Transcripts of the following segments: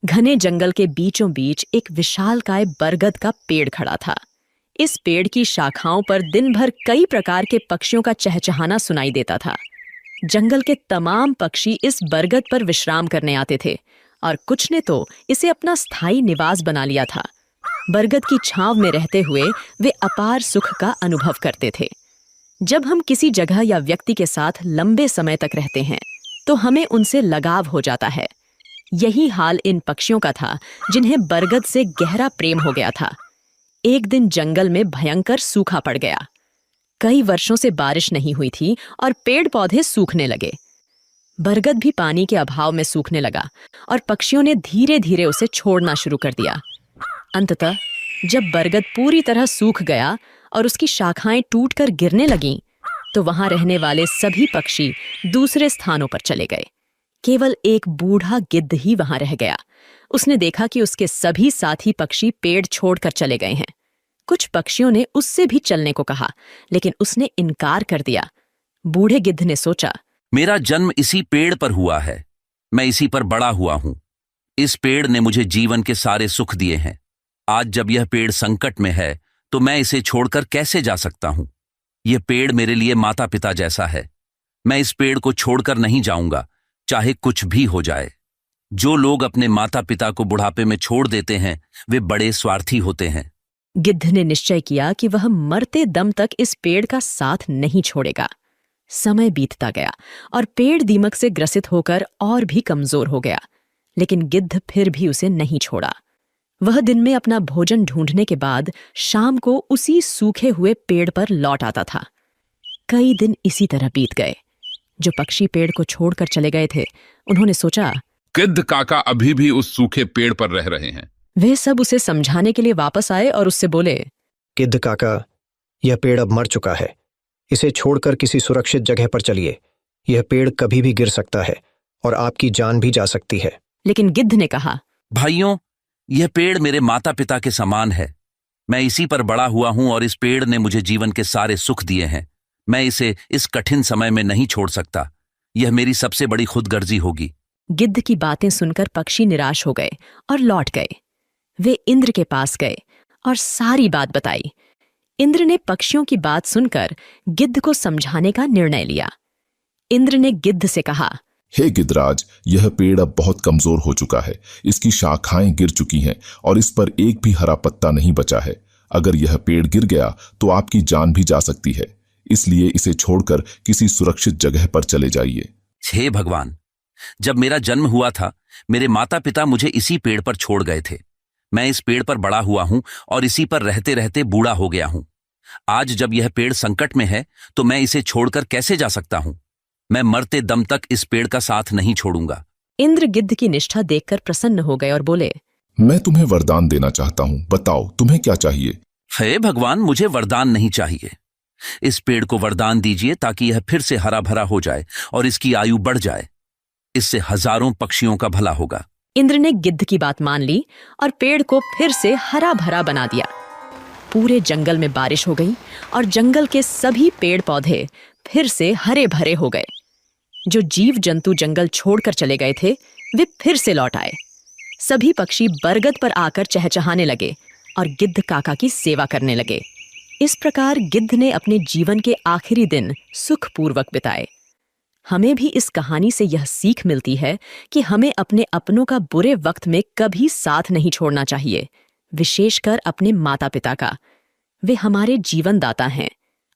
घने जंगल के बीचों बीच एक विशालकाय बरगद का पेड़ खड़ा था। इस पेड़ की शाखाओं पर दिन भर कई प्रकार के पक्षियों का चहचहाना सुनाई देता था। जंगल के तमाम पक्षी इस बरगद पर विश्राम करने आते थे और कुछ ने तो इसे अपना स्थायी निवास बना लिया था। बरगद की छांव में रहते हुए वे अपार सुख का अनुभव करते थे। जब हम किसी जगह या व्यक्ति के साथ लंबे समय तक रहते हैं तो हमें उनसे लगाव हो जाता है। यही हाल इन पक्षियों का था जिन्हें बरगद से गहरा प्रेम हो गया था। एक दिन जंगल में भयंकर सूखा पड़ गया। कई वर्षों से बारिश नहीं हुई थी और पेड़ पौधे सूखने लगे। बरगद भी पानी के अभाव में सूखने लगा और पक्षियों ने धीरे धीरे उसे छोड़ना शुरू कर दिया। अंततः जब बरगद पूरी तरह सूख गया और उसकी शाखाएं टूटकर गिरने लगीं, तो वहां रहने वाले सभी पक्षी दूसरे स्थानों पर चले गए। केवल एक बूढ़ा गिद्ध ही वहां रह गया। उसने देखा कि उसके सभी साथी पक्षी पेड़ छोड़कर चले गए हैं। कुछ पक्षियों ने उससे भी चलने को कहा, लेकिन उसने इनकार कर दिया। बूढ़े गिद्ध ने सोचा, मेरा जन्म इसी पेड़ पर हुआ है, मैं इसी पर बड़ा हुआ हूं। इस पेड़ ने मुझे जीवन के सारे सुख दिए हैं। आज जब यह पेड़ संकट में है तो मैं इसे छोड़कर कैसे जा सकता हूं। यह पेड़ मेरे लिए माता पिता जैसा है। मैं इस पेड़ को छोड़कर नहीं जाऊंगा, चाहे कुछ भी हो जाए। जो लोग अपने माता पिता को बुढ़ापे में छोड़ देते हैं वे बड़े स्वार्थी होते हैं। गिद्ध ने निश्चय किया कि वह मरते दम तक इस पेड़ का साथ नहीं छोड़ेगा। समय बीतता गया और पेड़ दीमक से ग्रसित होकर और भी कमजोर हो गया, लेकिन गिद्ध फिर भी उसे नहीं छोड़ा। वह दिन में अपना भोजन ढूंढने के बाद शाम को उसी सूखे हुए पेड़ पर लौट आता था। कई दिन इसी तरह बीत गए। जो पक्षी पेड़ को छोड़कर चले गए थे, उन्होंने सोचा, गिद्ध काका अभी भी उस सूखे पेड़ पर रह रहे हैं। वे सब उसे समझाने के लिए वापस आए और उससे बोले, गिद्ध काका, यह पेड़ अब मर चुका है। इसे छोड़कर किसी सुरक्षित जगह पर चलिए। यह पेड़ कभी भी गिर सकता है और आपकी जान भी जा सकती है। लेकिन गिद्ध ने कहा, भाइयों, यह पेड़ मेरे माता पिता के समान है। मैं इसी पर बड़ा हुआ हूं और इस पेड़ ने मुझे जीवन के सारे सुख दिए हैं। मैं इसे इस कठिन समय में नहीं छोड़ सकता। यह मेरी सबसे बड़ी खुदगर्जी होगी। गिद्ध की बातें सुनकर पक्षी निराश हो गए और लौट गए। वे इंद्र के पास गए और सारी बात बताई। इंद्र ने पक्षियों की बात सुनकर गिद्ध को समझाने का निर्णय लिया। इंद्र ने गिद्ध से कहा, हे गिद्धराज, यह पेड़ अब बहुत कमजोर हो चुका है। इसकी शाखाएं गिर चुकी हैं और इस पर एक भी हरा पत्ता नहीं बचा है। अगर यह पेड़ गिर गया तो आपकी जान भी जा सकती है। इसलिए इसे छोड़कर किसी सुरक्षित जगह पर चले जाइए। हे भगवान, जब मेरा जन्म हुआ था मेरे माता पिता मुझे इसी पेड़ पर छोड़ गए थे। मैं इस पेड़ पर बड़ा हुआ हूं और इसी पर रहते रहते बूढ़ा हो गया हूं। आज जब यह पेड़ संकट में है तो मैं इसे छोड़कर कैसे जा सकता हूं। मैं मरते दम तक इस पेड़ का साथ नहीं छोड़ूंगा। इंद्र गिद्ध की निष्ठा देखकर प्रसन्न हो गए और बोले, मैं तुम्हें वरदान देना चाहता हूं। बताओ तुम्हें क्या चाहिए। हे भगवान, मुझे वरदान नहीं चाहिए। इस पेड़ को वरदान दीजिए ताकि यह फिर से हरा भरा हो जाए और इसकी आयु बढ़ जाए। इससे हजारों पक्षियों का भला होगा। इंद्र ने गिद्ध की बात मान ली और पेड़ को फिर से हरा भरा बना दिया। पूरे जंगल में बारिश हो गई और जंगल के सभी पेड़ पौधे फिर से हरे भरे हो गए। जो जीव जंतु जंगल छोड़कर चले गए थे वे फिर से लौट आए। सभी पक्षी बरगद पर आकर चहचहाने लगे और गिद्ध काका की सेवा करने लगे। इस प्रकार गिद्ध ने अपने जीवन के आखिरी दिन सुखपूर्वक बिताए। हमें भी इस कहानी से यह सीख मिलती है कि हमें अपने अपनों का बुरे वक्त में कभी साथ नहीं छोड़ना चाहिए, विशेषकर अपने माता पिता का। वे हमारे जीवन दाता हैं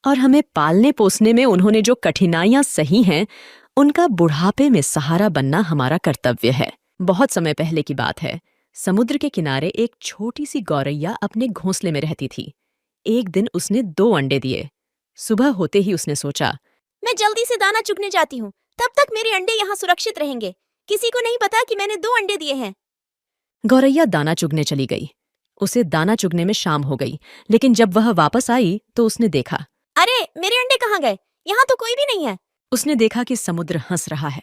और हमें पालने पोसने में उन्होंने जो कठिनाइयां सही हैं, उनका बुढ़ापे में सहारा बनना हमारा कर्तव्य है। बहुत समय पहले की बात है। समुद्र के किनारे एक छोटी सी गौरैया अपने घोंसले में रहती थी। एक दिन उसने 2 अंडे दिए। सुबह होते ही उसने सोचा, मैं जल्दी से दाना चुगने जाती हूँ, तब तक मेरे अंडे यहाँ सुरक्षित रहेंगे। किसी को नहीं पता कि मैंने 2 अंडे दिए हैं। गौरैया दाना चुगने चली गई। उसे दाना चुगने में शाम हो गई, लेकिन जब वह वापस आई तो उसने देखा, अरे मेरे अंडे कहाँ गए? यहाँ तो कोई भी नहीं है। उसने देखा कि समुद्र हंस रहा है।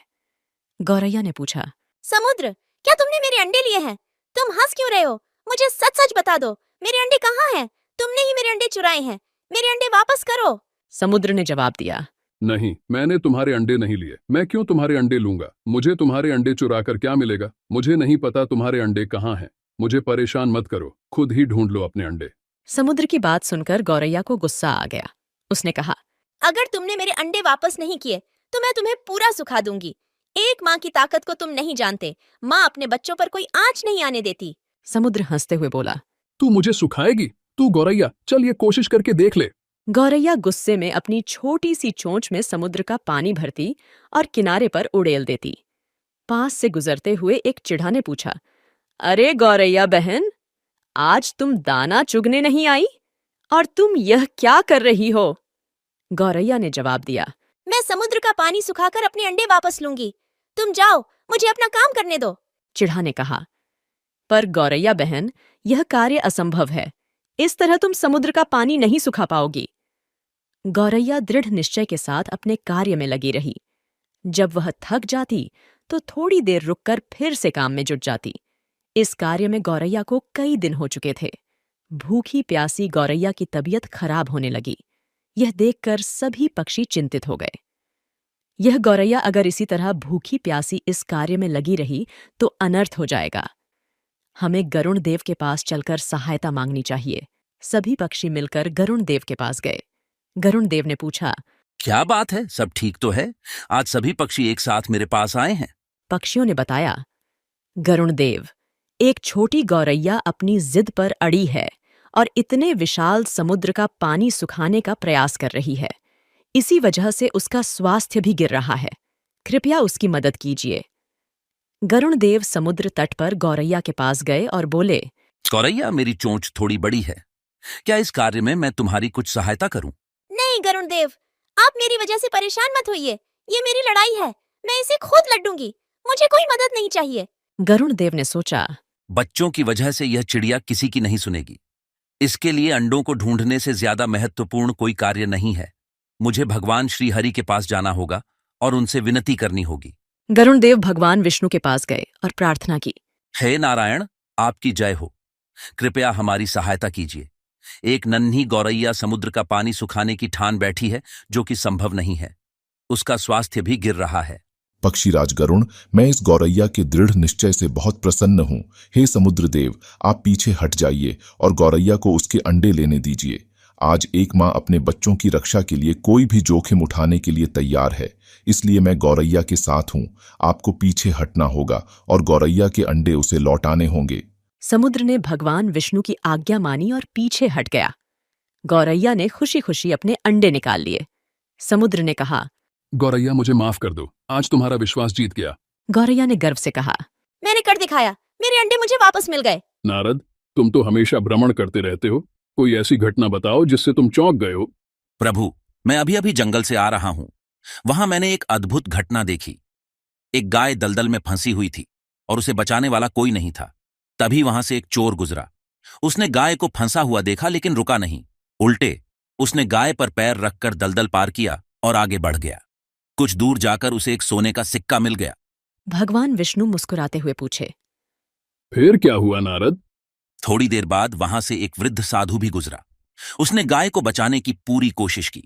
गौरैया ने पूछा, समुद्र, क्या तुमने मेरे अंडे लिए हैं? तुम हंस क्यों रहे हो? मुझे सच सच बता दो, मेरे अंडे कहाँ हैं? तुमने ही मेरे अंडे चुराए हैं। मेरे अंडे वापस करो। समुद्र ने जवाब दिया, नहीं, मैंने तुम्हारे अंडे नहीं लिए। मैं क्यों तुम्हारे अंडे लूंगा? मुझे तुम्हारे अंडे चुरा कर क्या मिलेगा? मुझे नहीं पता तुम्हारे अंडे कहाँ हैं। मुझे परेशान मत करो, खुद ही ढूंढ लो अपने अंडे। समुद्र की बात सुनकर गौरैया को गुस्सा आ गया। उसने कहा, अगर तुमने मेरे अंडे वापस नहीं किए तो मैं तुम्हें पूरा सुखा दूंगी। एक माँ की ताकत को तुम नहीं जानते। माँ अपने बच्चों पर कोई आंच नहीं आने देती। समुद्र हंसते हुए बोला। तू मुझे सुखाएगी? तू गौरैया, चल ये कोशिश करके देख ले। गौरैया गुस्से में अपनी छोटी सी चोंच में समुद्र का पानी भरती और किनारे पर उड़ेल देती। पास से गुजरते हुए एक चिढ़ा ने पूछा, अरे गौरैया बहन, आज तुम दाना चुगने नहीं आई? और तुम यह क्या कर रही हो? गौरैया ने जवाब दिया, मैं समुद्र का पानी सुखाकर अपने अंडे वापस लूंगी। तुम जाओ, मुझे अपना काम करने दो। चिढ़ा ने कहा, पर गौरैया बहन, यह कार्य असंभव है। इस तरह तुम समुद्र का पानी नहीं सुखा पाओगी। गौरैया दृढ़ निश्चय के साथ अपने कार्य में लगी रही। जब वह थक जाती तो थोड़ी देर रुककर फिर से काम में जुट जाती। इस कार्य में गौरैया को कई दिन हो चुके थे। भूखी प्यासी गौरैया की तबीयत खराब होने लगी। यह देखकर सभी पक्षी चिंतित हो गए। यह गौरैया अगर इसी तरह भूखी प्यासी इस कार्य में लगी रही तो अनर्थ हो जाएगा। हमें गरुण देव के पास चलकर सहायता मांगनी चाहिए। सभी पक्षी मिलकर गरुण देव के पास गए। गरुण देव ने पूछा, क्या बात है, सब ठीक तो है? आज सभी पक्षी एक साथ मेरे पास आए हैं। पक्षियों ने बताया, गरुण देव, एक छोटी गौरैया अपनी जिद पर अड़ी है और इतने विशाल समुद्र का पानी सुखाने का प्रयास कर रही है। इसी वजह से उसका स्वास्थ्य भी गिर रहा है। कृपया उसकी मदद कीजिए। गरुण देव समुद्र तट पर गौरैया के पास गए और बोले, गौरैया, मेरी चोंच थोड़ी बड़ी है। क्या इस कार्य में मैं तुम्हारी कुछ सहायता करूं? नहीं गरुण देव, आप मेरी वजह से परेशान मत होइए। ये मेरी लड़ाई है, मैं इसे खुद लड़ूंगी। मुझे कोई मदद नहीं चाहिए। गरुण देव ने सोचा, बच्चों की वजह से यह चिड़िया किसी की नहीं सुनेगी। इसके लिए अंडों को ढूंढने से ज्यादा महत्वपूर्ण कोई कार्य नहीं है। मुझे भगवान श्री हरि के पास जाना होगा और उनसे विनती करनी होगी। गरुण देव भगवान विष्णु के पास गए और प्रार्थना की, हे नारायण, आपकी जय हो। कृपया हमारी सहायता कीजिए। एक नन्ही गौरैया समुद्र का पानी सुखाने की ठान बैठी है, जो कि संभव नहीं है। उसका स्वास्थ्य भी गिर रहा है। पक्षीराज गरुण, मैं इस गौरैया के दृढ़ निश्चय से बहुत प्रसन्न हूँ। हे समुद्र देव, आप पीछे हट जाइए और गौरैया को उसके अंडे लेने दीजिए। आज एक माँ अपने बच्चों की रक्षा के लिए कोई भी जोखिम उठाने के लिए तैयार है, इसलिए मैं गौरैया के साथ हूँ। आपको पीछे हटना होगा और गौरैया के अंडे उसे लौटाने होंगे। समुद्र ने भगवान विष्णु की आज्ञा मानी और पीछे हट गया। गौरैया ने खुशी खुशी अपने अंडे निकाल लिए। समुद्र ने कहा, गौरैया, मुझे माफ कर दो, आज तुम्हारा विश्वास जीत गया। गौरैया ने गर्व से कहा, मैंने कर दिखाया, मेरे अंडे मुझे वापस मिल गए। नारद, तुम तो हमेशा भ्रमण करते रहते हो। कोई ऐसी घटना बताओ जिससे तुम चौंक गए हो। प्रभु, मैं अभी अभी जंगल से आ रहा हूं। वहां मैंने एक अद्भुत घटना देखी। एक गाय दलदल में फंसी हुई थी और उसे बचाने वाला कोई नहीं था। तभी वहां से एक चोर गुजरा। उसने गाय को फंसा हुआ देखा, लेकिन रुका नहीं। उल्टे उसने गाय पर पैर रखकर दलदल पार किया और आगे बढ़ गया। कुछ दूर जाकर उसे एक सोने का सिक्का मिल गया। भगवान विष्णु मुस्कुराते हुए पूछे, फिर क्या हुआ नारद? थोड़ी देर बाद वहां से एक वृद्ध साधु भी गुजरा। उसने गाय को बचाने की पूरी कोशिश की।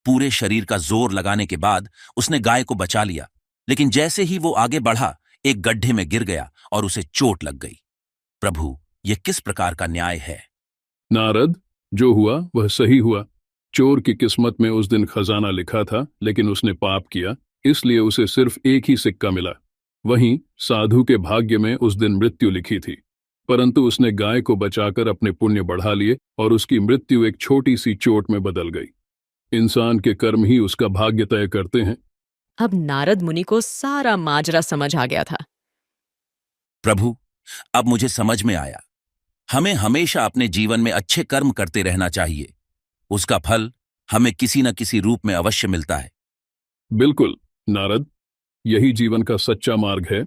पूरे शरीर का जोर लगाने के बाद उसने गाय को बचा लिया, लेकिन जैसे ही वो आगे बढ़ा, एक गड्ढे में गिर गया और उसे चोट लग गई। प्रभु, यह किस प्रकार का न्याय है? नारद, जो हुआ वह सही हुआ। चोर की किस्मत में उस दिन खजाना लिखा था, लेकिन उसने पाप किया, इसलिए उसे सिर्फ एक ही सिक्का मिला। वहीं साधु के भाग्य में उस दिन मृत्यु लिखी थी, परंतु उसने गाय को बचाकर अपने पुण्य बढ़ा लिए और उसकी मृत्यु एक छोटी सी चोट में बदल गई। इंसान के कर्म ही उसका भाग्य तय करते हैं। अब नारद मुनि को सारा माजरा समझ आ गया था। प्रभु, अब मुझे समझ में आया। हमें हमेशा अपने जीवन में अच्छे कर्म करते रहना चाहिए। उसका फल हमें किसी न किसी रूप में अवश्य मिलता है। बिल्कुल नारद, यही जीवन का सच्चा मार्ग है।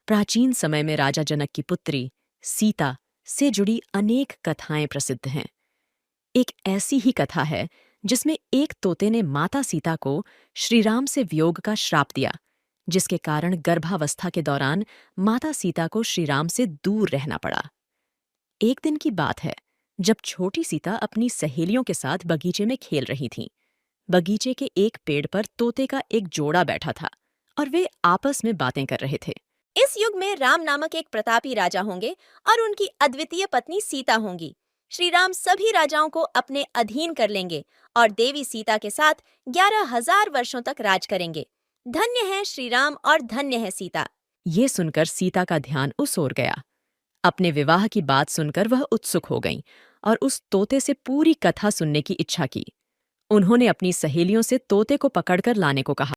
प्राचीन समय में राजा जनक की पुत्री सीता से जुड़ी अनेक कथाएं प्रसिद्ध हैं। एक ऐसी ही कथा है जिसमें एक तोते ने माता सीता को श्रीराम से वियोग का श्राप दिया, जिसके कारण गर्भावस्था के दौरान माता सीता को श्रीराम से दूर रहना पड़ा। एक दिन की बात है, जब छोटी सीता अपनी सहेलियों के साथ बगीचे में खेल रही थीं। बगीचे के एक पेड़ पर तोते का एक जोड़ा बैठा था और वे आपस में बातें कर रहे थे। इस युग में राम नामक एक प्रतापी राजा होंगे और उनकी अद्वितीय पत्नी सीता होंगी। श्री राम सभी राजाओं को अपने अधीन कर लेंगे और देवी सीता के साथ 11,000 वर्षों तक राज करेंगे। धन्य है श्री राम और धन्य है सीता। ये सुनकर सीता का ध्यान उस ओर गया। अपने विवाह की बात सुनकर वह उत्सुक हो गईं और उस तोते से पूरी कथा सुनने की इच्छा की। उन्होंने अपनी सहेलियों से तोते को पकड़कर लाने को कहा।